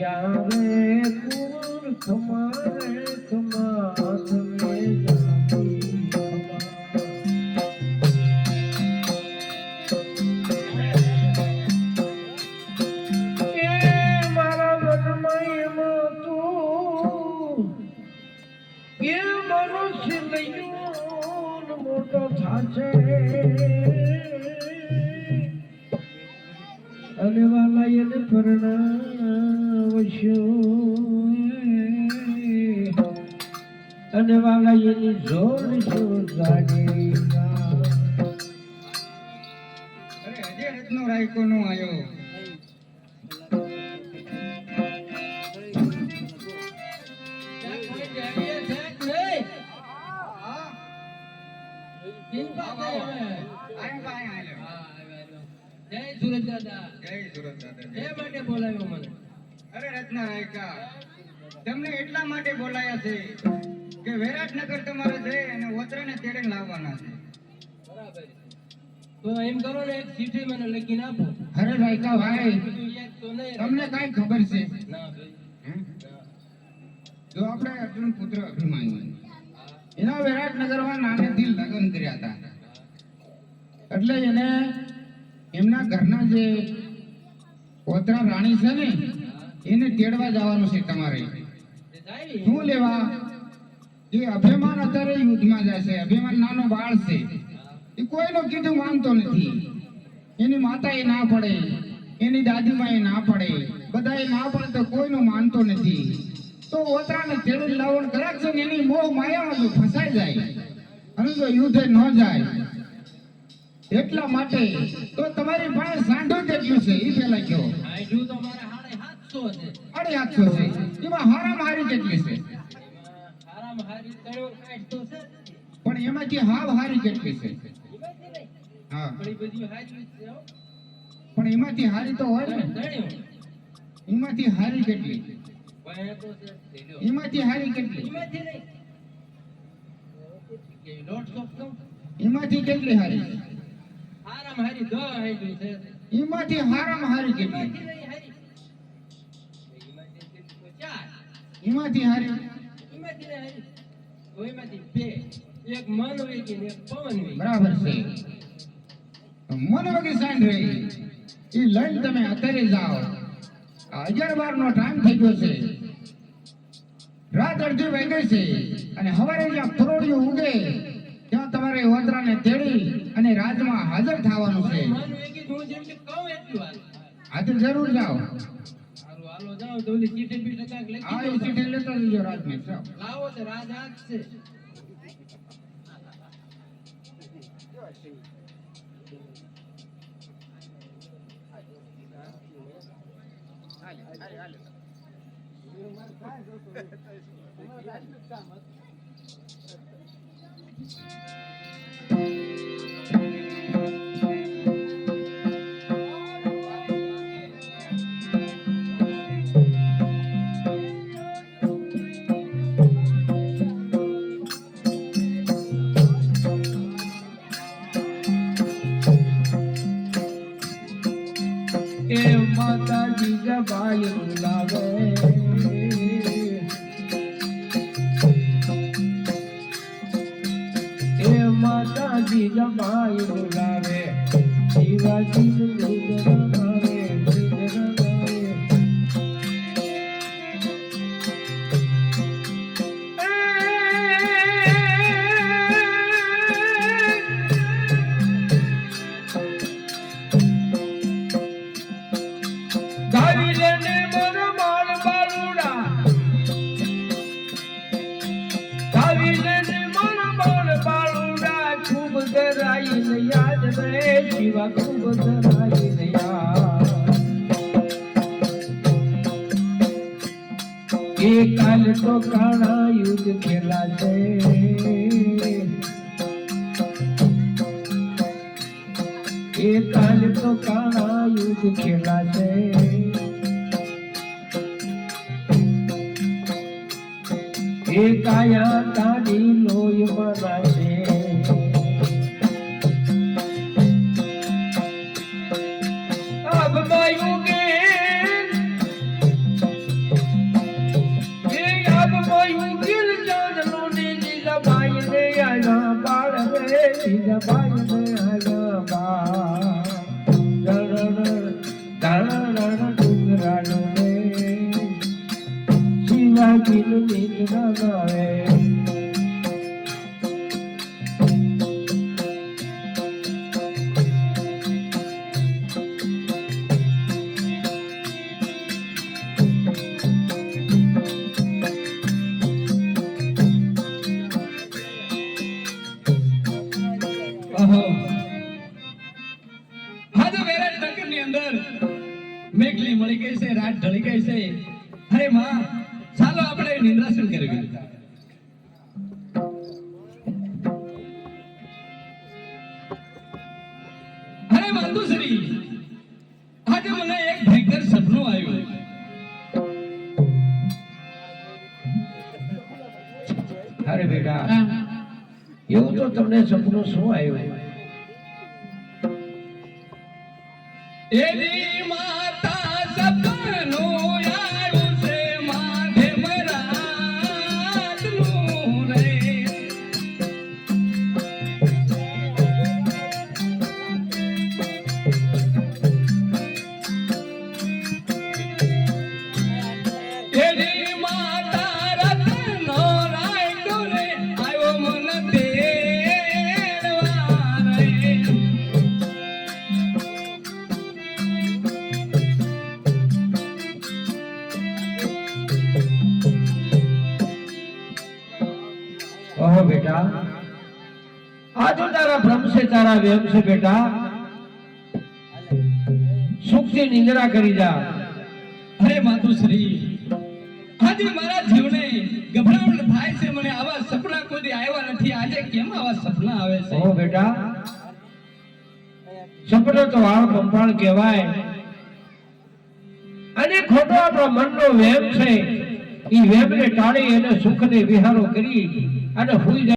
દરિયા રે કુર ખમારે ખમા તમે જાતી ખમા. એ મારા મનમાં એમાં તું એ મનુષ્ય લઈયો મોટો થાશે અને વાલા એને પરણાવશો અને વાલા એની જોડશો જાગેગા. અરે હજે રત્નો રાયકો નો આયો. જય સુરત દાદા. જય સુરત દાદા. એ માટે બોલાવ્યો મને. અરે રત્ના રાયકા, તમને એટલા માટે બોલાયા છે કે વિરાટનગર તમારે જઈ અને ઓતરાને તેડીને લાવવાના છે. બરાબર. તો એમ કરો ને એક ચીઠી મને લખીને આપો. અરે રાયકા ભાઈ, બીજું એક તો નહીં. તમને કઈ ખબર છે? ના ભાઈ. હમ? જો આપણે અર્જુન પુત્ર અભિમાન્યુ એના વિરાટનગરમાં નાનેથી લગ્ન કર્યા હતા, એટલે એને એમના ઘરના જે ઓતરા રાણી છે ને એને તેડવા જવાનું છે તમારે. શું લેવા? એ અભિમાન અત્યારે યુદ્ધમાં જાય છે. અભિમાન નાનો બાળ છે, એ કોઈનું કીધું માનતો નથી. એની માતા એ ના પડે, એની દાદીમાં એ ના પડે, બધા એ ના પડે તો કોઈનું માનતો નથી. તો ઓતરાને તેડી લાવવાનું કરાક છે ને એની મોહ માયામાં જો ફસાઈ જાય અને જો યુદ્ધે ન જાય એટલા માટે તો તમારી પાસે સાંઢું કેટલું છે એ પેલા કહો. આયડું તો મારે 750 છે. 850 છે. એમાં હારામાં હારી કેટલી છે? એમાં હારામાં હારી તળ્યો કાઢ તો છે. પણ એમાંથી હાવ હારી કેટલી છે? એમાંથી નહીં. હા, પણ એ બધી હારી છે હો. પણ એમાંથી હારી તો હોય ને. તળ્યો. એમાંથી હારી કેટલી? વાયા તો છે. તળ્યો. એમાંથી હારી કેટલી? એમાંથી નહીં. કે લોટ સોપ કહું. એમાંથી કેટલી હારી? હારામાં હારી 10 આયડું છે. એમાંથી હારામાં હારી કેટલી? એમાંથી નહીં હારી. એમાંથી કેટલી? 4. એમાંથી હારી એમાંથી નહીં હારી. તો એમાંથી 2. એક મન વેગી ને એક પવન વેગી. બરાબર છે. મન વગી સાંજ રહી એ લઈને તમે અત્યારે જાઓ. 11-12 નો ટાઈમ થઈ ગયો છે, રાત અડધી વાગી છે અને સવારે જ્યાં ફરોડિયું ઉગે ત્યાં તમારે ઓતરાને તેડી અને રાજમાં હાજર થવાનું છે. મન વેગી હું જેમ કે કહું એટલું હાલ. આજે જરૂર જાઓ. હારું હાલો જાઓ તો ઓલી ચીઠી પીઠી કાંઈક લખી આ દો. એ ચીઠી લેતા જજો રાજને. જાઓ. લાવો તો રાજ આજ છે. એ માતાજી જબાઈ લાવે એ માતાજી જબાઈ લાવે શિવાજી રુદ્રનાવે ગાવી લેને મન માલ બાલુડા ગાવી લેને મન માલ બાલુડા ખૂબ ધરાઈ યાદ રે શિવા ખૂબ ધરાઈ યાદ એ કાલ તો કાણા યુદ્ધ ખેલા છે એ કાલ તો કાણા યુદ્ધ ખેલા છે એ કાયા તારી લોહી મરાશે અબ માયુગે ભાઈ ને હલવા ડુંગરાનું ને શિવાજીનું ગીત ન ગાવે ઓહો હા તો વેરાજ નગરની અંદર મેઘલી મળી ગઈ છે, રાત ઢળી ગઈ છે. અરે માં ચાલો આપણે નિંદ્રાસન કરવી. અરે માતુશ્રી આજે મને એક ભયંકર સપનું આવ્યું. અરે બેટા એવું તો તમને સપનું શું આવ્યું? એની માતા સપનું આવ્યું છે માધે મરાતનું રે. એની માતા રત્નો રાયડો રે આવ્યો મન તેડવા રે. ઓહો બેટા આ તો તારા ભ્રમ છે, તારા વેમ છે બેટા. સુખથી નિંદ્રા કરી જા. અરે માતુશ્રી આજે મારા જીવને ગભરામણ થાય છે. મને આવા સપના કોઈ આવ્યા નથી. આજે કેમ આવા સપના આવે છે? ઓહો બેટા સપનો તો વાળ કંપાળ કહેવાય અને ખોટો આપણો મનનો વેમ છે. ઈ વેમને ટાળી અને સુખને વિહારો કરી અને હુઈ જાય.